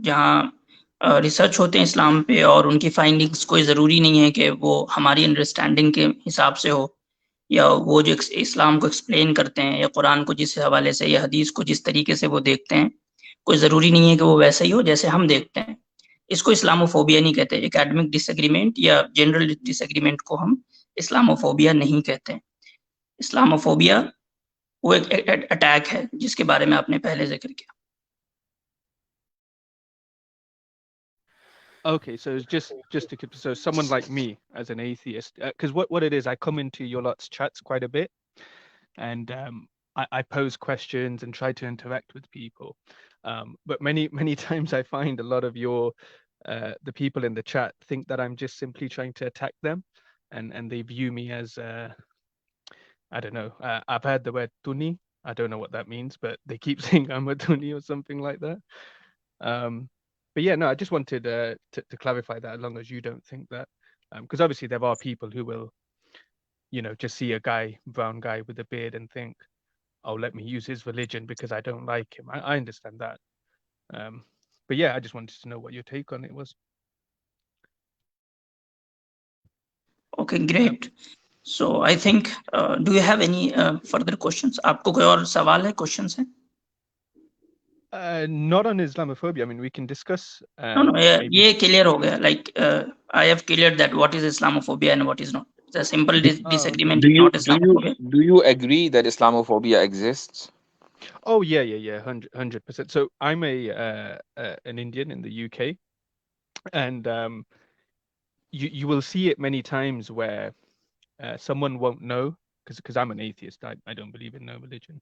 जहाँ रिसर्च होते हैं इस्लाम पे और उनकी फाइंडिंग्स कोई ज़रूरी नहीं है कि वो हमारी अंडरस्टैंडिंग के हिसाब से हो, या वो जो इस्लाम को एक्सप्लेन करते हैं या कुरान को जिस हवाले से या हदीस को जिस तरीके से वो देखते हैं, कोई ज़रूरी नहीं है कि वो वैसा ही हो जैसे हम देखते हैं। इसको इस्लामोफोबिया नहीं कहते। एकेडमिक डिसएग्रीमेंट या जनरल डिसएग्रीमेंट को हम इस्लामोफोबिया नहीं कहते। इस्लामोफोबिया वो एक अटैक है जिसके बारे में आपने पहले जिक्र किया। Okay, so it's just to keep, so someone like me as an atheist, because what it is, I come into your lot's chats quite a bit, and I pose questions and try to interact with people, but many times I find a lot of your the people in the chat think that I'm just simply trying to attack them, and they view me as I don't know. I've heard the word tuni. I don't know what that means, but they keep saying I'm a tuni or something like that. But yeah, no, I just wanted to clarify that, as long as you don't think that, because obviously there are people who will, just see a brown guy with a beard and think, oh, let me use his religion because I don't like him. I understand that. But yeah, I just wanted to know what your take on it was. Okay, great. So I think, do you have any further questions? आपको कोई और सवाल है, questions है? Not on Islamophobia. I mean, we can discuss. No, Maybe. ये clear हो गया. Like I have cleared that what is Islamophobia and what is not. It's a simple disagreement. Do It's you not Islamophobia. agree that Islamophobia exists? Oh yeah, 100%. So I'm an Indian in the UK, and you will see it many times where someone won't know, because I'm an atheist. I don't believe in no religion.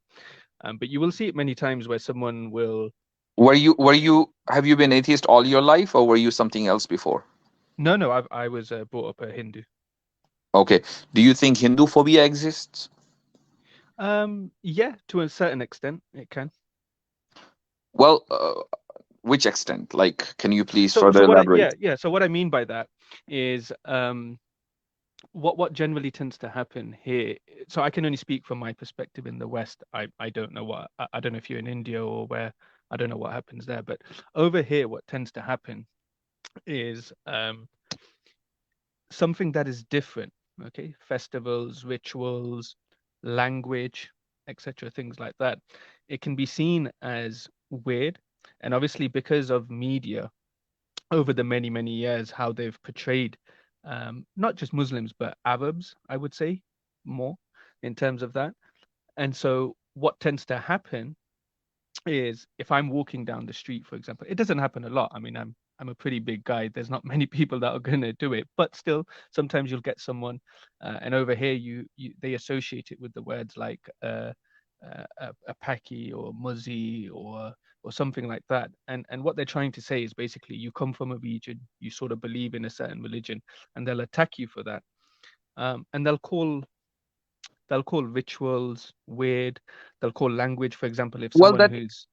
But you will see it many times where someone will. Have you been atheist all your life, or were you something else before? No, I was brought up a Hindu. Okay. Do you think Hindu phobia exists? Yeah, to a certain extent, it can. Well, which extent? Like, can you please So further what? elaborate? Yeah. So what I mean by that is, what generally tends to happen here. So I can only speak from my perspective in the West. I don't know I don't know if you're in India or where. I don't know what happens there, but over here, what tends to happen is something that is different. Okay, festivals, rituals, language, etc., things like that. It can be seen as weird, and obviously because of media over the many years, how they've portrayed not just Muslims but Arabs, I would say, more in terms of that. And so what tends to happen is, if I'm walking down the street, for example, it doesn't happen a lot. I mean, I'm a pretty big guy. There's not many people that are going to do it, but still, sometimes you'll get someone, and over here, they associate it with the words like a paki or muzzy or something like that. And what they're trying to say is basically, you come from a region, you sort of believe in a certain religion, and they'll attack you for that. And they'll call rituals weird. They'll call language, for example, if Well, someone that who's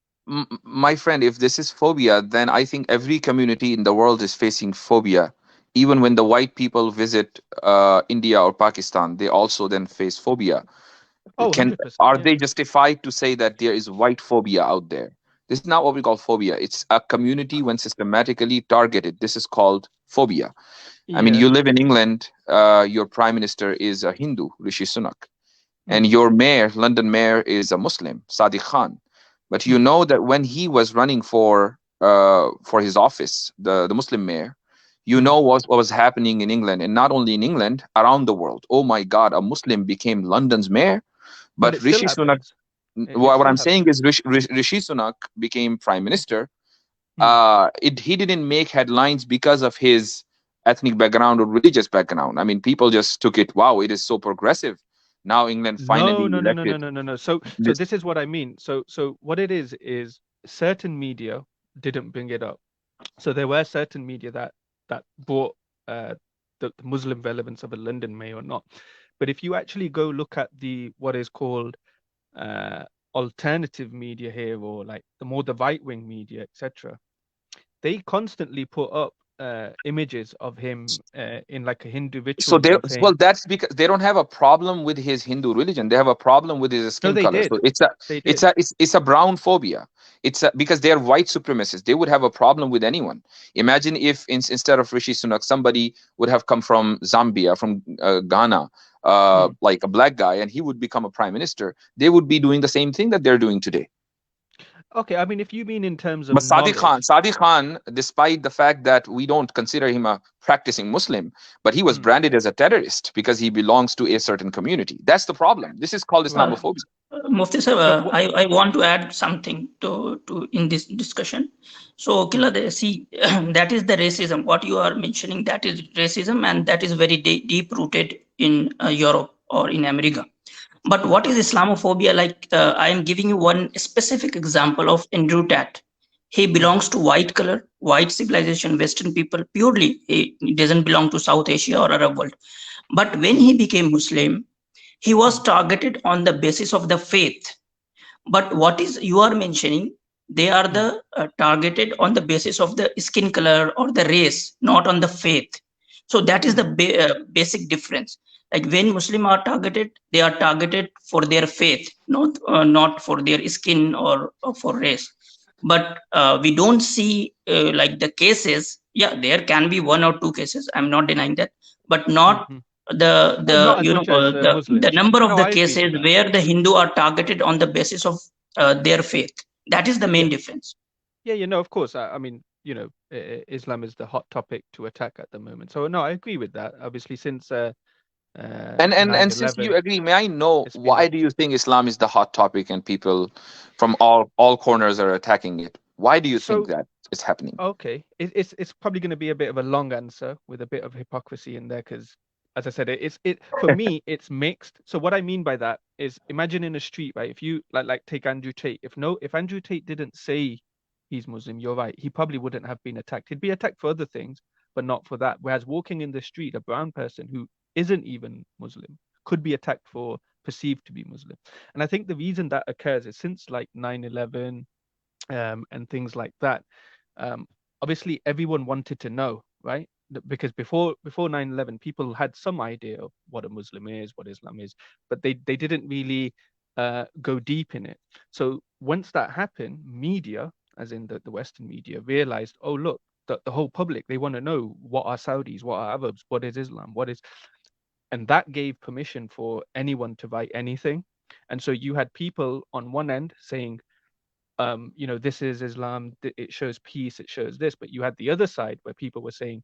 my friend, if this is phobia, then I think every community in the world is facing phobia. Even when the white people visit India or Pakistan, they also then face phobia. oh, Can 100%, Are yeah. they justified to say that there is white phobia out there? This is not what we call phobia. It's a community when systematically targeted. This is called phobia. I mean, Yeah. you live in England. Your prime minister is a Hindu, Rishi Sunak, and Mm, your mayor, London mayor, is a Muslim, Sadiq Khan. But you mm. know that when he was running for his office, the Muslim mayor, you Mm. know what was happening in England, and not only in England, around the world. Oh my God, a Muslim became London's mayor. But But it still Rishi Sunak, happens. It what still I'm saying happens. is Rishi Sunak became prime minister. Mm. He didn't make headlines because of his ethnic background or religious background. I mean, people just took it. Wow, it is so progressive. Now England No, finally no, no, no, no, elected no, no, no. So this. this is what I mean. So what it is certain media didn't bring it up. So there were certain media that brought uh, the Muslim relevance of a London mayor or not. But if you actually go look at the what is called uh, alternative media here, or like the more the right wing media, etc., they constantly put up images of him in like a Hindu ritual thing, saying, well, that's because they don't have a problem with his Hindu religion. They have a problem with his no, skin color. So they did. it's a brown phobia. Because they are white supremacists. They would have a problem with anyone. Imagine if instead of Rishi Sunak, somebody would have come from Zambia, from Ghana, like a black guy, and he would become a prime minister. They would be doing the same thing that they're doing today. Okay, I mean, if you mean in terms of But knowledge, Sadiq Khan, despite the fact that we don't consider him a practicing Muslim, but he was branded as a terrorist because he belongs to a certain community. That's the problem. This is called right? Islamophobia. Mufti sir, No, what, I want to add something to in this discussion. So, Killa, see, that is the racism. What you are mentioning, that is racism, and that is very deep rooted in Europe or in America. But what is Islamophobia? Like, I am giving you one specific example of Andrew Tate. He belongs to white color, white civilization, Western people purely. He doesn't belong to South Asia or Arab world. But when he became Muslim, he was targeted on the basis of the faith. But what is you are mentioning, they are the targeted on the basis of the skin color or the race, not on the faith. So that is the basic difference. Like when Muslim are targeted, they are targeted for their faith, not for their skin or for race. But we don't see like the cases. Yeah, there can be one or two cases. I'm not denying that, but not not as you know much as the Muslims. number of No, the I agree to cases that. where the Hindu are targeted on the basis of their faith. That is the Yeah, main difference. yeah, you know, of course. I mean, you know, Islam is the hot topic to attack at the moment. So no, I agree with that. Obviously, since And since you 9/11, agree, may I know it's been why a do you think Islam is the hot topic and people from all corners are attacking it? Why do you think so that is happening? okay. It's probably going to be a bit of a long answer with a bit of hypocrisy in there because, as I said, it for me it's mixed. So what I mean by that is, imagine in a street, right? If you like take Andrew Tate. If Andrew Tate didn't say he's Muslim, you're right. He probably wouldn't have been attacked. He'd be attacked for other things, but not for that. Whereas walking in the street, a brown person who isn't even Muslim could be attacked for perceived to be Muslim. And I think the reason that occurs is since like 9/11 and things like that. Um, Obviously, everyone wanted to know, right? Because before 9/11, people had some idea of what a Muslim is, what Islam is, but they didn't really go deep in it. So once that happened, media, as in the Western media, realized, oh look, the whole public, they want to know what are Saudis, what are Arabs, what is Islam, what is, and that gave permission for anyone to write anything. And so you had people on one end saying, you know, this is Islam, it shows peace, it shows this, but you had the other side where people were saying,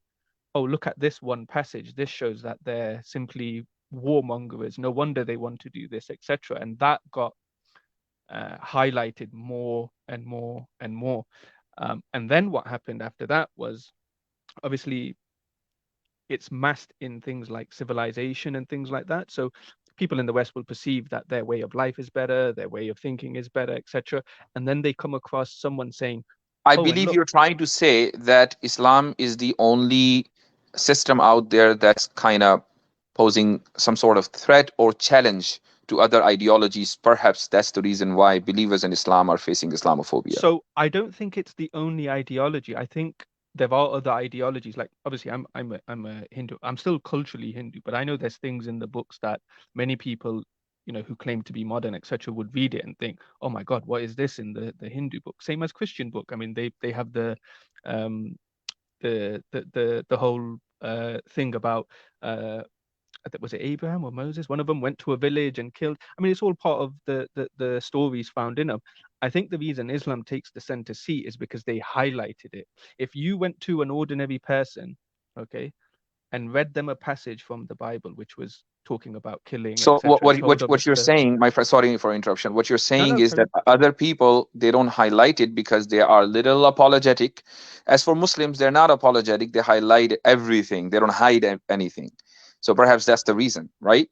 oh, look at this one passage, this shows that they're simply warmongers, no wonder they want to do this, etc. And that got highlighted more and more and more. And then what happened after that was, obviously, it's masked in things like civilization and things like that. So people in the West will perceive that their way of life is better, their way of thinking is better, etc. And then they come across someone saying, I oh, and believe look, you're trying to say that Islam is the only system out there that's kind of posing some sort of threat or challenge to other ideologies. Perhaps that's the reason why believers in Islam are facing Islamophobia. so I don't think it's the only ideology. I think there are other ideologies. Like obviously, I'm a Hindu. I'm still culturally Hindu, but I know there's things in the books that many people, you know, who claim to be modern, etc., would read it and think, oh my God, what is this in the Hindu book? Same as Christian book. I mean, they have um the whole thing about was it Abraham or Moses? One of them went to a village and killed. I mean, it's all part of the stories found in them. I think the reason Islam takes the center seat is because they highlighted it. If you went to an ordinary person, okay, and read them a passage from the Bible, which was talking about killing, So etc., and told them what you're saying, my friend, sorry for interruption. What you're no, saying no, is carry that on. other people, they don't highlight it because they are little apologetic. As for Muslims, they're not apologetic. They highlight everything. They don't hide anything. So perhaps that's the reason, right?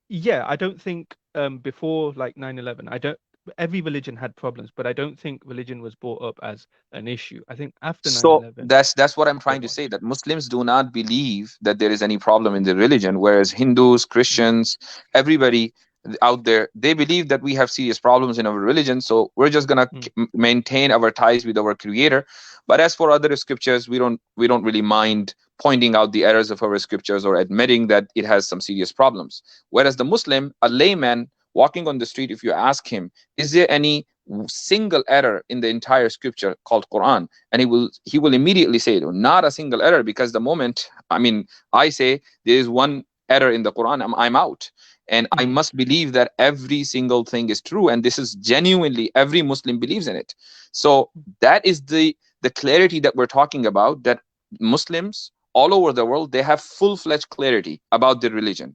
Yeah, I don't think before like 9/11, I don't every religion had problems, but I don't think religion was brought up as an issue. I think after So 9/11 that's what I'm it trying to say, was. that Muslims do not believe that there is any problem in the religion, whereas Hindus, Christians, everybody, out there, they believe that we have serious problems in our religion, so we're just gonna maintain our ties with our creator. But as for other scriptures, we don't really mind pointing out the errors of our scriptures or admitting that it has some serious problems. Whereas the Muslim, a layman walking on the street, if you ask him, is there any single error in the entire scripture called Quran, and he will immediately say, not a single error, because the moment, I mean, I say there is one error in the Quran, I'm out. And I must believe that every single thing is true, and this is genuinely every Muslim believes in it. So that is the clarity that we're talking about, that Muslims all over the world, they have full-fledged clarity about their religion.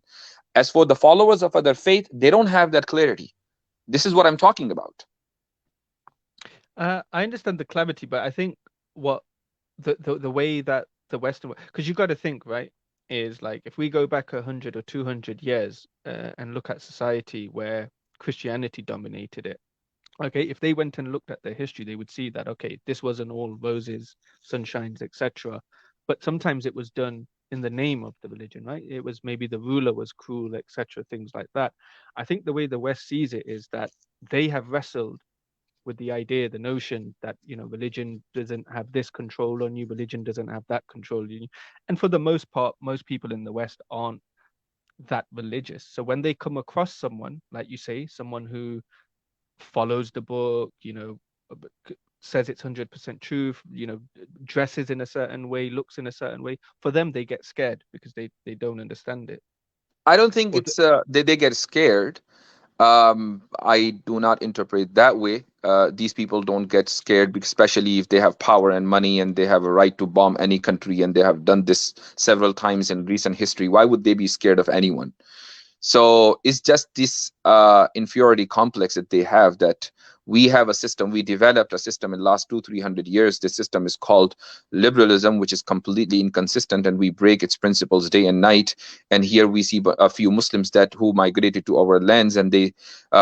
As for the followers of other faith, they don't have that clarity. This is what I'm talking about. I understand the clarity, but I think what the way that the Western, because you've got to think, right, is like if we go back 100 or 200 years and look at society where Christianity dominated it, okay, if they went and looked at their history, they would see that, okay, this wasn't all roses, sunshines, etc. But sometimes it was done in the name of the religion, right? It was maybe the ruler was cruel, etc., things like that. I think the way the West sees it is that they have wrestled with the idea, the notion that, you know, religion doesn't have this control on you, religion doesn't have that control on you. And for the most part, most people in the West aren't that religious. So when they come across someone, like you say, someone who follows the book, you know, says it's 100% truth, you know, dresses in a certain way, looks in a certain way, for them, they get scared because they don't understand it. I don't think Or it's they get scared. I do not interpret that way. These people don't get scared, especially if they have power and money and they have a right to bomb any country, and they have done this several times in recent history. Why would they be scared of anyone? So it's just this inferiority complex that they have, that we have a system, we developed a system in the last 200-300 years. This system is called liberalism, which is completely inconsistent, and we break its principles day and night. And here we see a few Muslims that who migrated to our lands, and they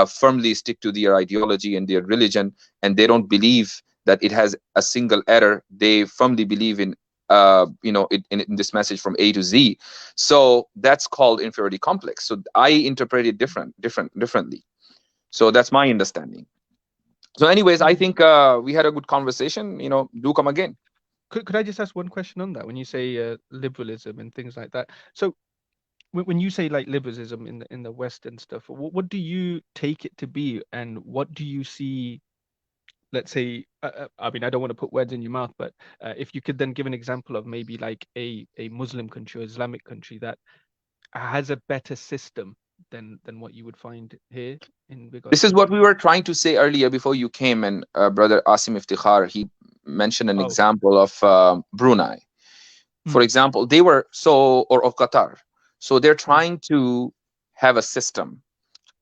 firmly stick to their ideology and their religion, and they don't believe that it has a single error. They firmly believe in in this message from A to Z. So that's called inferiority complex. So I interpret it differently. So that's my understanding. So anyways, I think we had a good conversation. Do come again. Could I just ask one question on that? When you say liberalism and things like that, so when you say like liberalism in the West and stuff, what do you take it to be, and what do you see? Let's say, I mean, I don't want to put words in your mouth, but if you could then give an example of maybe like a Muslim country or Islamic country that has a better system than what you would find here in regards. This is what we were trying to say earlier before you came, and brother Asim Iftikhar, he mentioned an example of Brunei. For example, they were or of Qatar. So they're trying to have a system,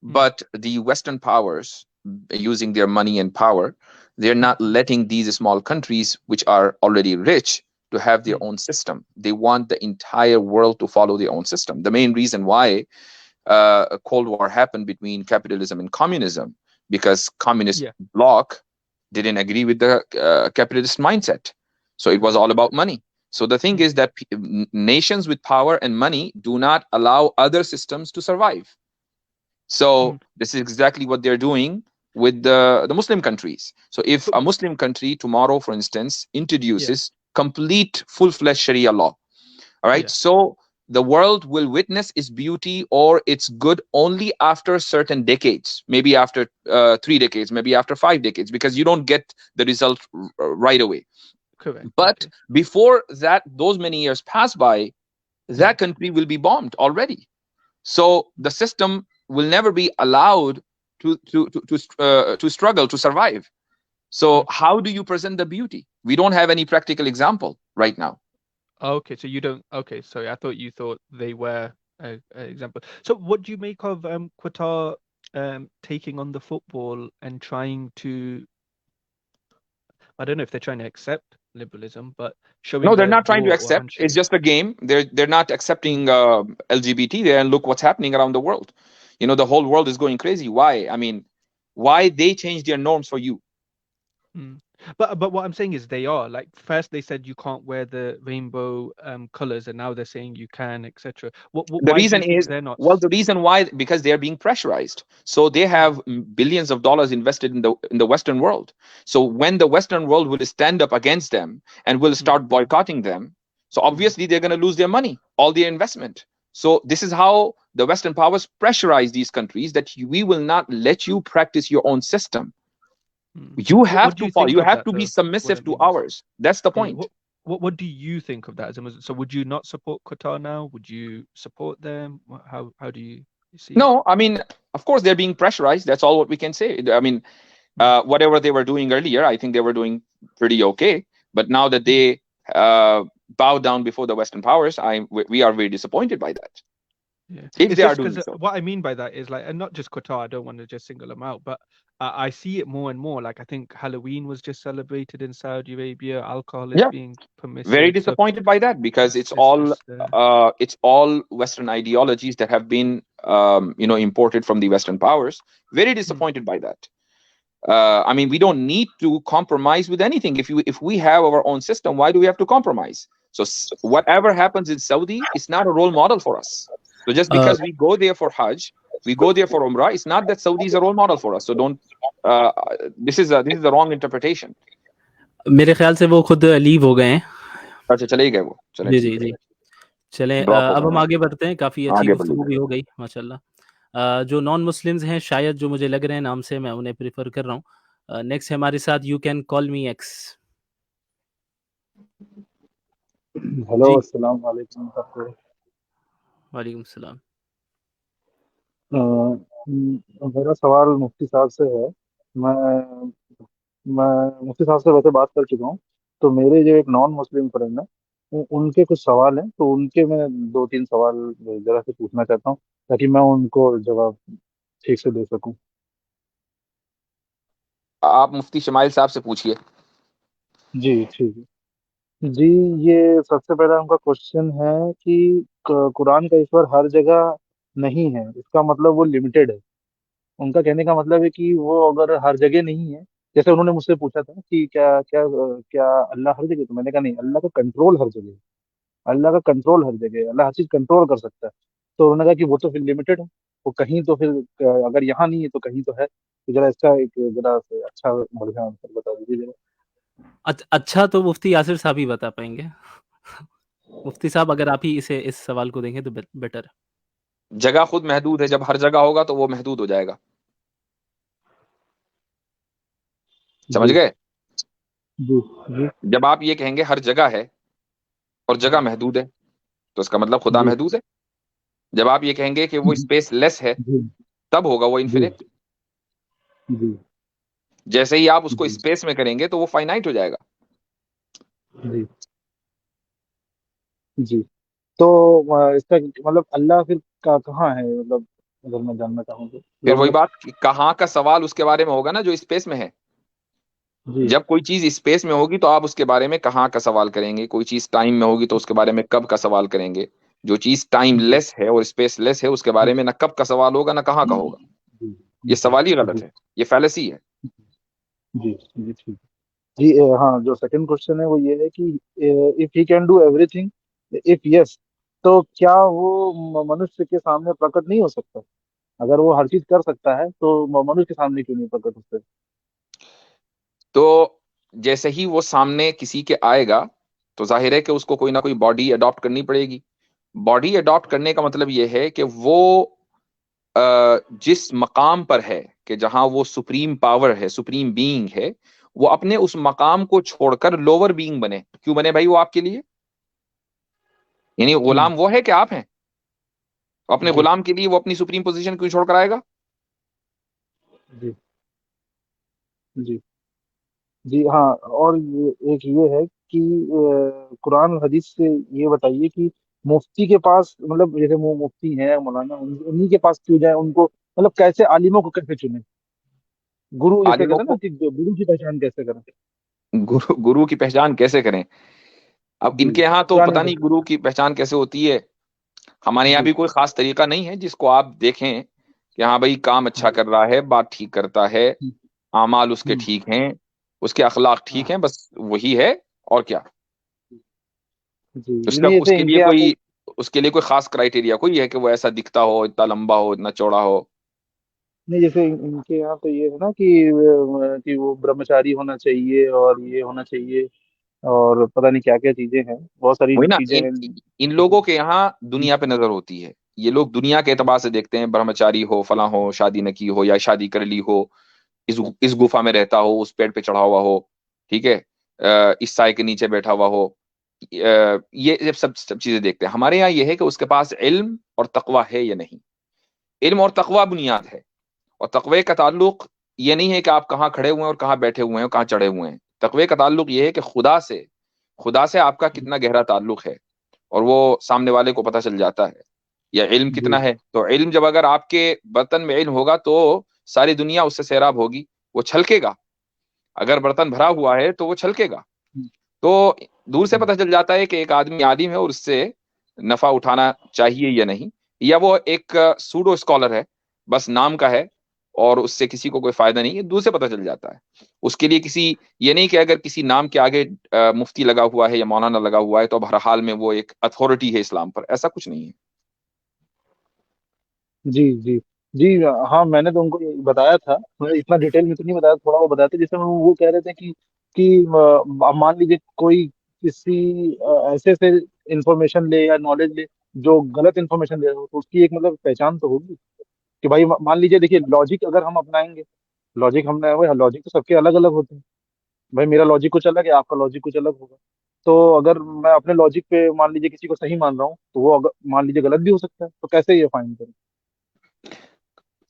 but the Western powers, using their money and power, they're not letting these small countries, which are already rich, to have their own system. They want the entire world to follow their own system. The main reason why a Cold War happened between capitalism and communism, because communist bloc didn't agree with the capitalist mindset. So it was all about money. So the thing is that nations with power and money do not allow other systems to survive. So this is exactly what they're doing with the Muslim countries. So if a Muslim country tomorrow, for instance, introduces complete full-fledged Sharia law, all right, so the world will witness its beauty or its good only after certain decades, maybe after 3 decades, maybe after 5 decades, because you don't get the result right away. Correct. But before that, those many years pass by, that country will be bombed already. So the system will never be allowed to struggle to survive. So how do you present the beauty? We don't have any practical example right now. Okay, so you don't. Okay, sorry, I thought you thought they were an example. So what do you make of Qatar taking on the football and trying to? I don't know if they're trying to accept liberalism, but showing. No, they're not trying to accept. It's just a game. They're not accepting LGBT there, and look what's happening around the world. The whole world is going crazy. Why? I mean, why they change their norms for you? But what I'm saying is they are like, first they said you can't wear the rainbow colors, and now they're saying you can, etc. The Why do reason you think is, they're not? well, the reason why, because they are being pressurized. So they have billions of dollars invested in the Western world. So when the Western world will stand up against them and will start boycotting them, so obviously they're going to lose their money, all their investment. So this is how the Western powers pressurize these countries, that we will not let you practice your own system. You have What do to you follow. think You of have that, to be though? What I submissive to mean is, ours. That's the point. what do you think of that as a Muslim? So would you not support Qatar now? Would you support them? How do you see it? No, I mean, of course they're being pressurized. That's all what we can say. I mean, whatever they were doing earlier, I think they were doing pretty okay. But now that they bow down before the Western powers, we are very disappointed by that. Yeah, If it's they are just doing because so. what I mean by that is like, and not just Qatar, I don't want to just single them out, but I see it more and more. Like, I think Halloween was just celebrated in Saudi Arabia, alcohol is Yeah, being very permissive. So disappointed by that, because it's it's all Western ideologies that have been imported from the Western powers. Very disappointed by that. I mean, we don't need to compromise with anything. If we have our own system, why do we have to compromise? So whatever happens in Saudi is not a role model for us. So just because we go there for Hajj, we go there for Umrah, it's not that Saudi is a role model for us. So don't. This is the wrong interpretation. मेरे ख्याल से वो खुद leave हो गए हैं. अच्छा, चले गए वो. चलें, जी ठीक जी है. जी. चलें, ड्रॉप हो अब हम गए. आगे बढ़ते हैं. काफ़ी अच्छी आगे गुफ्तगू बढ़िए. भी हो गई माशाल्लाह. जो नॉन मुस्लिम्स हैं, शायद जो मुझे लग रहे हैं नाम से, मैं उन्हें प्रेफर कर रहा हूँ. नेक्स्ट है हमारे साथ, you can call me X. Hello, जी, अस्सलाम वालेकुम सबको. वालेकुम सलाम. मेरा सवाल मुफ्ती साहब से है. मैं मैं मुफ्ती साहब से वैसे बात कर चुका हूँ. तो मेरे जो एक नॉन मुस्लिम फ्रेंड है, उनके कुछ सवाल हैं. तो उनके मैं 2-3 सवाल जरा से पूछना चाहता हूँ, ताकि मैं उनको जवाब ठीक से दे सकूँ. आप मुफ्ती शमाइल साहब से पूछिए. जी ठीक है जी. ये सबसे पहला उनका क्वेश्चन है कि कुरान का ईश्वर हर जगह नहीं है, इसका मतलब वो लिमिटेड है. उनका कहने का मतलब है कि वो अगर हर जगह नहीं है, जैसे उन्होंने मुझसे पूछा था कि क्या क्या क्या अल्लाह हर जगह, तो मैंने कहा नहीं, अल्लाह का कंट्रोल हर जगह है. अल्लाह का कंट्रोल हर जगह है, अल्लाह हर चीज कंट्रोल कर सकता है. तो उन्होंने कहा कि वो तो फिर लिमिटेड है, वो कहीं तो फिर अगर यहाँ नहीं है तो कहीं तो है. तो जरा इसका एक जरा से अच्छा बढ़िया आंसर बता दीजिए जरा. अच्छा, तो मुफ्ती यासिर साहब ही बता पाएंगे. मुफ्ती साहब, अगर आप ही इस सवाल को देंगे तो बेटर. जगह खुद महदूद है. जब हर जगह होगा तो वो महदूद हो जाएगा. समझ जी गए? जी जी जब आप ये कहेंगे हर जगह है और जगह महदूद है, तो इसका मतलब खुदा जी महदूद है. जब आप ये कहेंगे कि वो स्पेस लेस है, जी तब होगा वो जी इन्फिनिट. जी जैसे ही आप उसको जी स्पेस में करेंगे तो वो फाइनाइट हो जाएगा. जी जी. तो इसका मतलब अल्लाह फिर कहाँ है, मतलब अगर मैं जानना चाहूँ तो फिर वही मतलब. बात कि कहाँ का सवाल उसके बारे में होगा ना, जो स्पेस में है. जी जब कोई चीज स्पेस में होगी तो आप उसके बारे में कहाँ का सवाल करेंगे. कोई चीज टाइम में होगी तो उसके बारे में कब का सवाल करेंगे. जो चीज टाइम जी लेस है और स्पेस लेस है, उसके बारे में ना कब का सवाल होगा ना कहाँ का होगा. जी ये जी सवाल ही गलत जी है, ये फैलेसी है. जी जी ठीक है जी. हाँ, जो सेकंड क्वेश्चन है वो ये है कि if he can do everything, if yes, तो क्या वो मनुष्य के सामने प्रकट नहीं हो सकता? अगर वो हर चीज कर सकता है तो मनुष्य के सामने क्यों नहीं प्रकट होते? तो जैसे ही वो सामने किसी के आएगा, तो जाहिर है कि उसको कोई ना कोई बॉडी अडॉप्ट करनी पड़ेगी. बॉडी अडॉप्ट करने का मतलब ये है कि वो जिस मकाम पर है, कि जहां वो सुप्रीम पावर है, सुप्रीम बीइंग है, वो अपने उस मकाम को छोड़कर लोअर बीइंग बने. क्यों बने भाई वो आपके लिए? यानी गुलाम वो है कि आप हैं? अपने जी गुलाम के लिए वो अपनी सुप्रीम पोजीशन क्यों छोड़कर आएगा? जी जी जी. हाँ, और एक ये है कि कुरान और हदीस से ये बताइए कि मुफ्ती के पास, मतलब जैसे वो मुफ्ती हैं मौलाना, उन्हीं के पास क्यों जाए उनको, मतलब कैसे आलिमों को कैसे चुने, गुरु जैसे आलिमों कहते हैं ना को कि गुरु की पहचान कैसे करें? गुरु की पहचान कैसे करें? अब जी, इनके यहाँ तो कुरान पता और नहीं हदीस. गुरु की पहचान कैसे होती है. हमारे यहाँ जी भी कोई खास तरीका नहीं है जिसको आप देखें कि हाँ भाई काम अच्छा जी कर रहा है, बात ठीक करता है, हम्म, आमाल उसके हम्म, ठीक हैं, اس کے اخلاق ٹھیک ہیں، بس وہی ہے، اور کیا جی اس کا نہیں اس جیسے کے ان لیے کے یہاں کوئی اس کے لیے کوئی خاص کرائٹیریا کوئی ہے کہ وہ ایسا دکھتا ہو، اتنا لمبا ہو، اتنا چوڑا ہو؟ نہیں جیسے ان کے یہاں تو یہ ہے نا کہ وہ برہمچاری ہونا چاہیے اور یہ ہونا چاہیے اور پتہ نہیں کیا کیا چیزیں ہیں، بہت ساری وہی نا، چیزیں ہیں. ان لوگوں کے یہاں دنیا پہ نظر ہوتی ہے، یہ لوگ دنیا کے اعتبار سے دیکھتے ہیں، برہمچاری ہو، فلاں ہو، شادی نہ کی ہو یا شادی کر لی ہو، اس گفا میں رہتا ہو، اس پیڑ پہ چڑھا ہوا ہو، ٹھیک ہے، اس سائے کے نیچے بیٹھا ہوا ہو، یہ سب چیزیں دیکھتے ہیں. ہمارے یہاں یہ ہے کہ اس کے پاس علم اور تقوی ہے یا نہیں. علم اور تقوی بنیاد ہے، اور تقوی کا تعلق یہ نہیں ہے کہ آپ کہاں کھڑے ہوئے ہیں اور کہاں بیٹھے ہوئے ہیں اور کہاں چڑھے ہوئے ہیں. تقوی کا تعلق یہ ہے کہ خدا سے آپ کا کتنا گہرا تعلق ہے، اور وہ سامنے والے کو پتہ چل جاتا ہے. یا علم جی کتنا ہے، تو علم جب اگر آپ کے برتن میں علم ہوگا تو ساری دنیا اس سے سیراب ہوگی، وہ چھلکے گا. اگر برتن بھرا ہوا ہے تو وہ چھلکے گا. تو دور سے پتہ چل جاتا ہے کہ ایک آدمی عالم ہے اور اس سے نفع اٹھانا چاہیے یا نہیں، یا وہ ایک سوڈو اسکالر ہے، بس نام کا ہے اور اس سے کسی کو کوئی فائدہ نہیں ہے. دور سے پتہ چل جاتا ہے. اس کے لیے یہ نہیں کہ اگر کسی نام کے آگے مفتی لگا ہوا ہے یا مولانا لگا ہوا ہے تو اب ہر حال میں وہ ایک اتھارٹی ہے اسلام پر، ایسا کچھ نہیں ہے. جی جی جی ہاں میں نے تو ان کو یہ بتایا تھا، میں نے اتنا ڈیٹیل میں تو نہیں بتایا، تھوڑا وہ بتایا تھا جیسے وہ کہہ رہے تھے کہ اب مان لیجیے کوئی کسی ایسے سے انفارمیشن لے یا نالج لے جو غلط انفارمیشن دے رہا ہو، تو اس کی ایک مطلب پہچان تو ہوگی کہ بھائی مان لیجیے دیکھیے لاجک اگر ہم اپنائیں گے، لاجک ہم نے لاجک تو سب کے الگ الگ ہوتے ہیں. بھائی میرا لاجک کچھ الگ ہے، آپ کا لاجک کچھ الگ ہوگا. تو اگر میں اپنے لاجک پہ مان لیجیے کسی کو صحیح مان رہا ہوں تو وہ مان لیجیے غلط بھی ہو سکتا ہے، تو کیسے یہ فائن کریں؟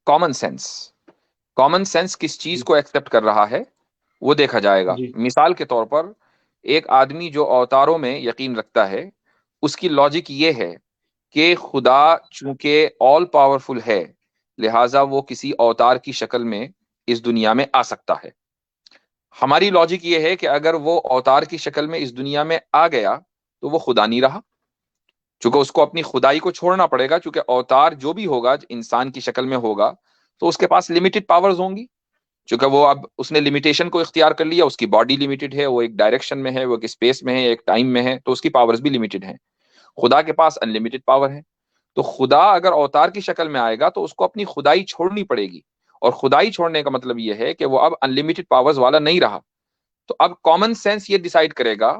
کامن سینس کس چیز کو ایکسپٹ کر رہا ہے وہ دیکھا جائے گا. جی مثال کے طور پر ایک آدمی جو اوتاروں میں یقین رکھتا ہے، اس کی لاجک یہ ہے کہ خدا چونکہ آل پاورفل ہے لہٰذا وہ کسی اوتار کی شکل میں اس دنیا میں آ سکتا ہے. ہماری لاجک یہ ہے کہ اگر وہ اوتار کی شکل میں اس دنیا میں آ گیا تو وہ خدا نہیں رہا، چونکہ اس کو اپنی خدائی کو چھوڑنا پڑے گا. چونکہ اوتار جو بھی ہوگا انسان کی شکل میں ہوگا تو اس کے پاس لمیٹڈ پاورز ہوں گی. چونکہ وہ اب اس نے لمیٹیشن کو اختیار کر لیا، اس کی باڈی لمیٹڈ ہے، وہ ایک ڈائریکشن میں ہے، وہ ایک اسپیس میں ہے، ایک ٹائم میں ہے، تو اس کی پاورز بھی لمیٹڈ ہیں. خدا کے پاس ان لمیٹڈ پاور ہے. تو خدا اگر اوتار کی شکل میں آئے گا تو اس کو اپنی خدائی چھوڑنی پڑے گی، اور خدائی چھوڑنے کا مطلب یہ ہے کہ وہ اب ان لمیٹڈ پاورز والا نہیں رہا. تو اب کامن سینس یہ ڈیسائیڈ کرے گا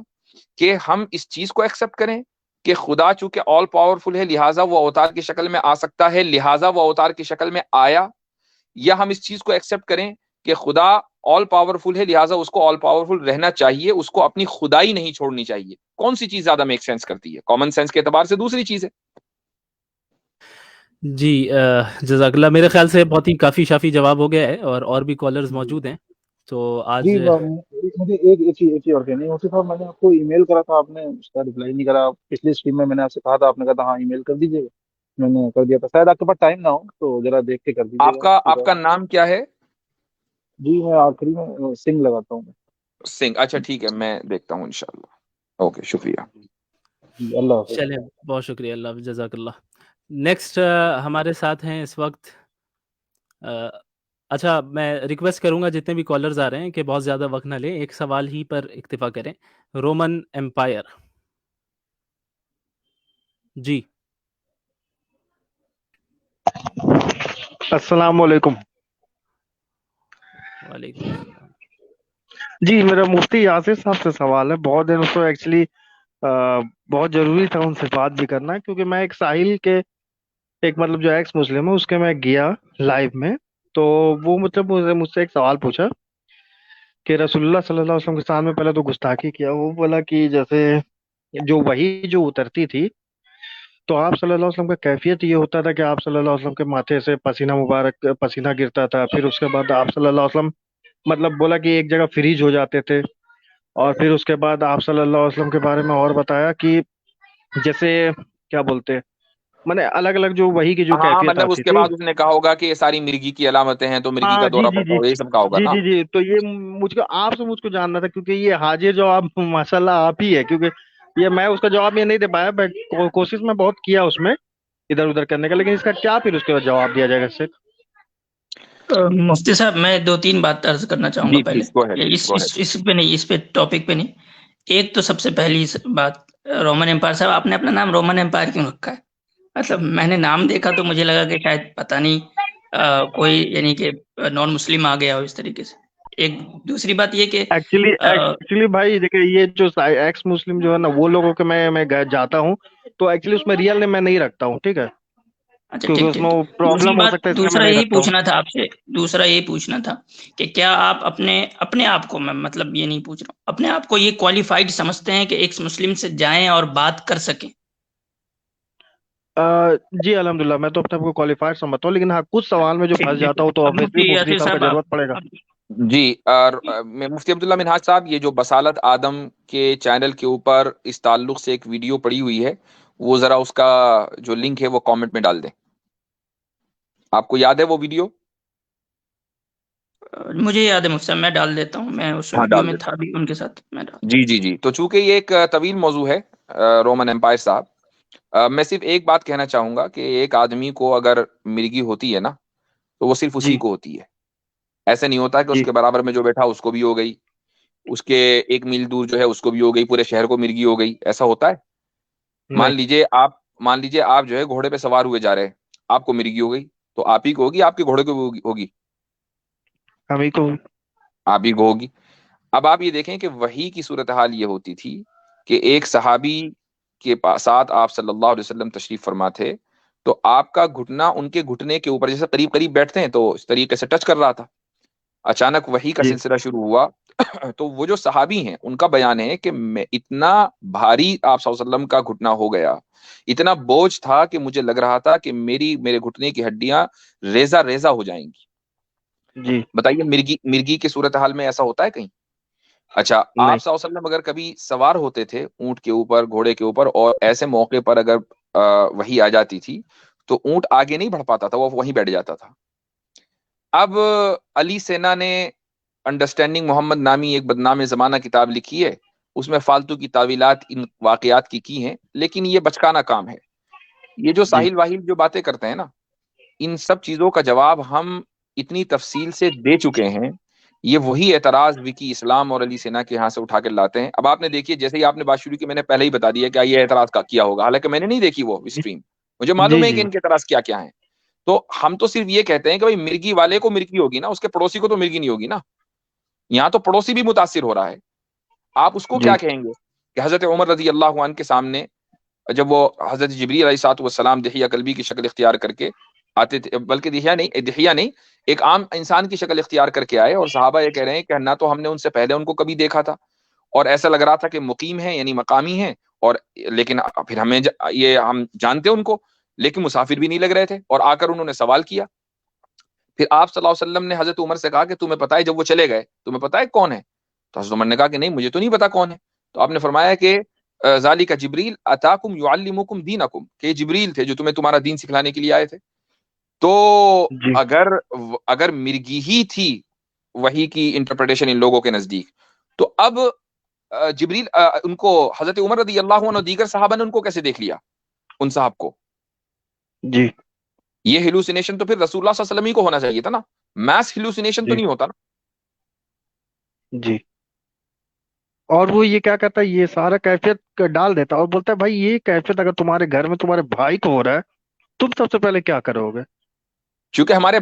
کہ ہم اس چیز کو ایکسپٹ کریں کہ خدا چونکہ آل پاورفل ہے لہٰذا وہ اوتار کی شکل میں آ سکتا ہے، لہٰذا وہ اوتار کی شکل میں آیا، یا ہم اس چیز کو ایکسپٹ کریں کہ خدا آل پاورفل ہے لہٰذا اس کو آل پاورفل رہنا چاہیے، اس کو اپنی خدائی نہیں چھوڑنی چاہیے. کون سی چیز زیادہ میک سینس کرتی ہے؟ کامن سینس کے اعتبار سے دوسری چیز ہے. جی جزاک اللہ. میرے خیال سے بہت ہی کافی شافی جواب ہو گیا ہے، اور بھی کالرز جی موجود ہیں. تو آج جی مجھے ایک ہی اور کہنی ہے مفتی صاحب، میں نے آپ کو ای میل کرا تھا، آپ نے اس کا رپلائی نہیں کرا. پچھلی اسٹریم میں نے آپ سے کہا تھا، آپ نے کہا تھا ہاں ای میل کر دیجیے گا، میں نے کر دیا تھا. شاید آپ کے پاس ٹائم نہ ہو تو ذرا دیکھ کے کر دیجیے آپ گا کا مفتی آپ کا صاحب. نام کیا ہے؟ جی میں آخری میں سنگھ لگاتا ہوں. سنگھ. اچھا ٹھیک ہے، میں دیکھتا ہوں انشاءاللہ. اوکے، شکریہ. جی اللہ حافظ. چلیں، بہت شکریہ. اللہ حافظ، جزاک اللہ. نیکسٹ ہمارے ساتھ ہیں اس وقت اچھا میں ریکویسٹ کروں گا جتنے بھی کالرز آ رہے ہیں کہ بہت زیادہ وقت نہ لیں، ایک سوال ہی پر اکتفا کریں. Roman umpire. جی السلام علیکم. وعلیکم السلام. جی میرا مفتی یاسر صاحب سے سوال ہے. بہت دن اس کو ایکچولی بہت ضروری تھا ان سے بات بھی کرنا، کیونکہ میں ایک ساحل کے ایک مطلب جو ایکس مسلم ہے اس کے میں گیا لائیو میں، تو وہ مطلب مجھ سے ایک سوال پوچھا کہ رسول اللہ صلی اللہ علیہ وسلم کے سامنے پہلے تو گستاخی کیا. وہ بولا کہ جیسے جو وہی جو اترتی تھی تو آپ صلی اللہ علیہ وسلم کا کیفیت یہ ہوتا تھا کہ آپ صلی اللہ علیہ وسلم کے ماتھے سے پسینہ مبارک پسینہ گرتا تھا، پھر اس کے بعد آپ صلی اللہ علیہ وسلم مطلب بولا کہ ایک جگہ فریج ہو جاتے تھے، اور پھر اس کے بعد آپ صلی اللہ علیہ وسلم کے بارے میں اور بتایا کہ جیسے کیا بولتے میں نے الگ الگ جو وہی کی جو ہاں، کیفیت مطلب اس آتی کے تھی. بعد اس نے کہا ہوگا کہ یہ ساری مرگی کی علامتیں ہیں تو مرگی کا ہاں جی دورہ جی پڑتا جی ہوگا، یہ سب کہا ہوگا جی نا. جی جی تو یہ مجھ کو آپ سے جاننا تھا، کیونکہ یہ حاضر جواب ماشاء اللہ آپ ہی ہے، کیونکہ یہ میں اس کا جواب یہ نہیں دے پایا، بٹ کوشش میں بہت کیا اس میں ادھر ادھر کرنے کا، لیکن اس کا کیا پھر اس کے بعد جواب دیا جائے گا اس سے؟ مفتی صاحب میں 2-3 بات عرض کرنا چاہوں گا جی پہلے، پلیز گو ہیڈ، یہ اس پہ نہیں، اس پہ ٹاپک پہ نہیں. ایک تو سب سے پہلی بات، رومن امپائر صاحب آپ نے اپنا نام رومن امپائر کیوں رکھا ہے؟ مطلب میں نے نام دیکھا تو مجھے لگا کہ شاید پتہ نہیں کوئی یعنی کہ نان مسلم آ گیا ہو اس طریقے سے. ایک دوسری بات یہ کہ ایکچولی بھائی دیکھیں، یہ جو ایکس مسلم جو ہے نا، وہ لوگوں کے میں جاتا ہوں تو ایکچولی اس میں ریئل نیم میں نہیں رکھتا ہوں، ٹھیک ہے، اچھا کیونکہ ٹھیک اس ٹھیک میں وہ ٹھیک. دوسری پرابلم ہو بات، سکتا ہے، اس لیے میں دوسرا نہیں یہی رکھتا ہوں. پوچھنا تھا آپ سے، دوسرا یہی پوچھنا تھا کہ کیا آپ اپنے آپ کو، میں مطلب یہ نہیں پوچھ رہا ہوں، اپنے آپ کو یہ کوالیفائڈ سمجھتے ہیں کہ ایک مسلم سے جائیں اور بات کر سکیں؟ جی الحمدللہ میں تو اپنے آپ کو کوالیفائڈ سمجھتا ہوں، لیکن ہاں کچھ سوال میں جو ٹھیک پھنس ٹھیک. جاتا ہوں تو اب آبویسلی مفتی مفتی یاسر صاحب کا صاحب ضرورت پڑے گا. جی. اور مفتی عبداللہ منہاج صاحب، یہ جو بصالت آدم کے چینل کے اوپر اس تعلق سے ایک ویڈیو پڑی ہوئی ہے، وہ ذرا اس کا جو لنک ہے وہ کامنٹ میں ڈال دیں. آپ کو یاد ہے وہ ویڈیو؟ مجھے یاد ہے مفتی صاحب، میں ڈال دیتا ہوں، میں اس ہاں ویڈیو ڈال میں دیں. تھا بھی ان کے ساتھ، میں ڈال. جی جی جی. تو چونکہ یہ ایک طویل موضوع ہے رومن امپائر صاحب، میں صرف ایک بات کہنا چاہوں گا کہ ایک آدمی کو اگر مرگی ہوتی ہے نا تو وہ صرف اسی جی کو ہوتی ہے. ایسے نہیں ہوتا کہ اس جی کے برابر میں جو بیٹھا اس کو بھی ہو گئی، اس کے 1 میل دور جو ہے اس کو بھی ہو گئی، پورے شہر کو مرگی ہو گئی. ایسا ہوتا ہے؟ مان نہیں، لیجئے آپ جو ہے گھوڑے پہ سوار ہوئے جا رہے ہیں، آپ کو مرگی ہو گئی تو آپ ہی کو ہوگی، آپ کے گھوڑے کو بھی ہوگی؟ ہم ہی کو. آپ ہی کو ہوگی. اب آپ یہ دیکھیں کہ وحی کی صورتحال یہ ہوتی تھی کہ ایک صحابی کے ساتھ آپ صلی اللہ علیہ وسلم تشریف فرما تھے، تو آپ کا گھٹنا ان کے گھٹنے کے اوپر جیسے قریب قریب بیٹھتے ہیں تو اس طریقے سے ٹچ کر رہا تھا. اچانک وحی کا جی سلسلہ شروع ہوا تو وہ جو صحابی ہیں ان کا بیان ہے کہ میں اتنا بھاری آپ صلی اللہ علیہ وسلم کا گھٹنا ہو گیا، اتنا بوجھ تھا کہ مجھے لگ رہا تھا کہ میرے گھٹنے کی ہڈیاں ریزہ ریزہ ہو جائیں گی. جی بتائیے مرگی کی صورتحال میں ایسا ہوتا ہے کہیں؟ اچھا، نہیں. آپ صلی اللہ علیہ وسلم اگر کبھی سوار ہوتے تھے اونٹ کے اوپر، گھوڑے کے اوپر، اور ایسے موقع پر اگر وحی آ جاتی تھی تو اونٹ آگے نہیں بڑھ پاتا تھا، وہ وہیں بیٹھ جاتا تھا. اب علی سینا نے انڈرسٹینڈنگ محمد نامی ایک بدنام زمانہ کتاب لکھی ہے، اس میں فالتو کی تعویلات ان واقعات کی ہیں، لیکن یہ بچکانا کام ہے. یہ جو جی ساحل واحل جو باتیں کرتے ہیں نا، ان سب چیزوں کا جواب ہم اتنی تفصیل سے دے چکے ہیں. یہ وہی اعتراض وکی اسلام اور علی سینا کے یہاں سے اٹھا کے لاتے ہیں. اب آپ نے دیکھیے، جیسے ہی آپ نے بات شروع کی میں نے پہلے ہی بتا دیا کہ یہ اعتراض کیا ہوگا، حالانکہ میں نے نہیں دیکھی وہ جی اسٹریم. مجھے جی معلوم ہے کہ جی ان کے اعتراض کیا کیا ہیں. تو ہم تو صرف یہ کہتے ہیں کہ بھائی مرگی والے کو مرگی ہوگی نا، اس کے پڑوسی کو تو مرگی نہیں ہوگی نا. یہاں تو پڑوسی بھی متاثر ہو رہا ہے. آپ اس کو جی کیا کہیں گے کہ حضرت عمر رضی اللہ عنہ کے سامنے جب وہ حضرت جبریل علیہ الصلوۃ والسلام دحیہ کلبی کی شکل اختیار کر کے آتے تھے، بلکہ دحیہ نہیں، ایک عام انسان کی شکل اختیار کر کے آئے، اور صحابہ یہ کہہ رہے ہیں کہ نہ تو ہم نے ان سے پہلے ان کو کبھی دیکھا تھا، اور ایسا لگ رہا تھا کہ مقیم ہیں یعنی مقامی ہیں، اور لیکن پھر ہم جانتے ان کو، لیکن مسافر بھی نہیں لگ رہے تھے. اور آ کر انہوں نے سوال کیا. پھر آپ صلی اللہ علیہ وسلم نے حضرت عمر سے کہا کہ تمہیں پتہ ہے جب وہ چلے گئے تمہیں پتہ ہے کون ہے؟ تو حضرت عمر نے کہا کہ نہیں مجھے تو نہیں پتا کون ہے. تو آپ نے فرمایا کہ ذالک جبریل اتاکم یعلمکم دینکم، کہ یہ جبریل تھے جو تمہیں تمہارا دین سکھلانے کے لیے آئے تھے. تو جی اگر مرگی ہی تھی وحی کی انٹرپریٹیشن ان لوگوں کے نزدیک، تو اب جبریل ان کو حضرت عمر رضی اللہ عنہ دیگر صحابہ نے ان کو کیسے دیکھ لیا، ان صاحب کو؟ جی یہ ہیلوسینیشن تو پھر رسول اللہ صلی اللہ علیہ وسلم ہی کو ہونا چاہیے تھا نا، میس ہیلوسینیشن تو جی نہیں ہوتا نا. جی. اور وہ یہ کیا کہتا ہے، یہ سارا کیفیت ڈال دیتا ہے اور بولتا ہے بھائی یہ کیفیت اگر تمہارے گھر میں تمہارے بھائی کو ہو رہا ہے، تم سب سے پہلے کیا کرو گے؟ چونکہ ہمارے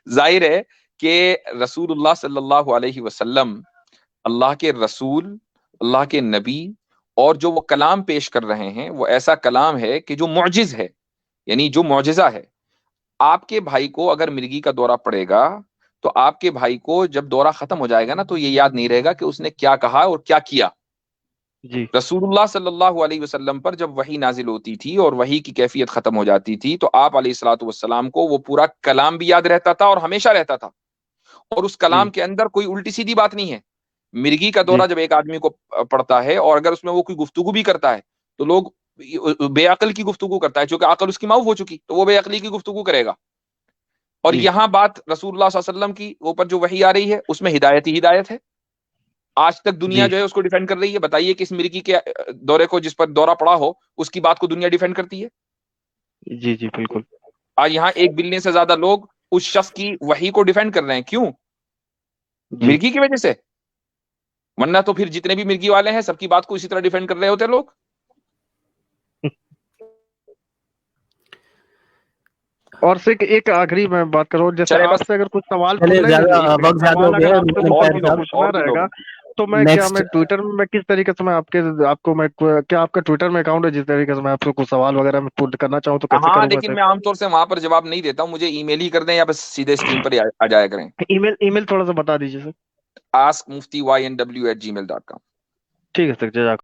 ظاہر ہے کہ رسول اللہ صلی اللہ علیہ وسلم اللہ کے رسول، اللہ کے نبی، اور جو وہ کلام پیش کر رہے ہیں وہ ایسا کلام ہے کہ جو معجز ہے، یعنی جو معجزہ ہے. آپ کے بھائی کو اگر مرگی کا دورہ پڑے گا تو آپ کے بھائی کو جب دورہ ختم ہو جائے گا نا تو یہ یاد نہیں رہے گا کہ اس نے کیا کہا اور کیا کیا. جی رسول اللہ صلی اللہ علیہ وسلم پر جب وحی نازل ہوتی تھی اور وحی کی کیفیت ختم ہو جاتی تھی تو آپ علیہ الصلوۃ والسلام کو وہ پورا کلام بھی یاد رہتا تھا اور ہمیشہ رہتا تھا، اور اس جی کلام کے اندر کوئی الٹی سیدھی بات نہیں ہے. مرگی کا جی دورہ جب ایک آدمی کو پڑتا ہے اور اگر اس میں وہ کوئی گفتگو بھی کرتا ہے تو لوگ بے عقل کی گفتگو کرتا ہے، چونکہ عقل اس کی معاف ہو چکی تو وہ بے عقلی کی گفتگو کرے گا. اور جی یہاں بات رسول اللہ صلی اللہ علیہ وسلم کی اوپر جو وحی آ رہی ہے اس میں ہدایت ہی ہدایت ہے. آج تک دنیا جی جو ہے اس کو ڈیفینڈ کر رہی ہے. بتائیے کہ اس مرگی کے دورے کو جس پر دورہ پڑا ہو اس کی بات کو دنیا ڈیفینڈ کرتی ہے. جی جی بالکل. آج یہاں 1 بلین سے زیادہ لوگ اس شخص کی وحی کو ڈیفینڈ کر رہے ہیں. کیوں؟ جی مرغی کی وجہ سے. ورنہ تو پھر جتنے بھی مرغی والے ہیں سب کی بات کو اسی طرح ڈیفینڈ کر رہے ہوتے لوگ. اور صرف ایک آخری میں بات کروں، جیسے چلے آپ بس سے اگر کچھ سوال چلے پوچھنا زیادہ وقت زیادہ سوال ہو اگر گیا، آپ سے اور مفتی بھی صاحب لوگ پوچھنا اور بھی رہے لوگ گا ہیں. تو میں کیا نیکسٹ میں ٹویٹر میں کس طریقے سے میں آپ کو میں کیا آپ کا ٹویٹر میں اکاؤنٹ ہے جس طریقے سے میں آپ کو کچھ سوال وغیرہ میں پوٹ کرنا چاہوں تو کیسے ہاں کروں لیکن ویسے؟ میں عام طور سے وہاں پر جواب نہیں دیتا ہوں، مجھے ای میل ہی کر دیں یا بس سیدھے اسکرین پر ہی آ جایا کریں. ای میل تھوڑا سا بتا دیجیے سر. askmufty@gmail.com. ٹھیک ہے سر، جزاک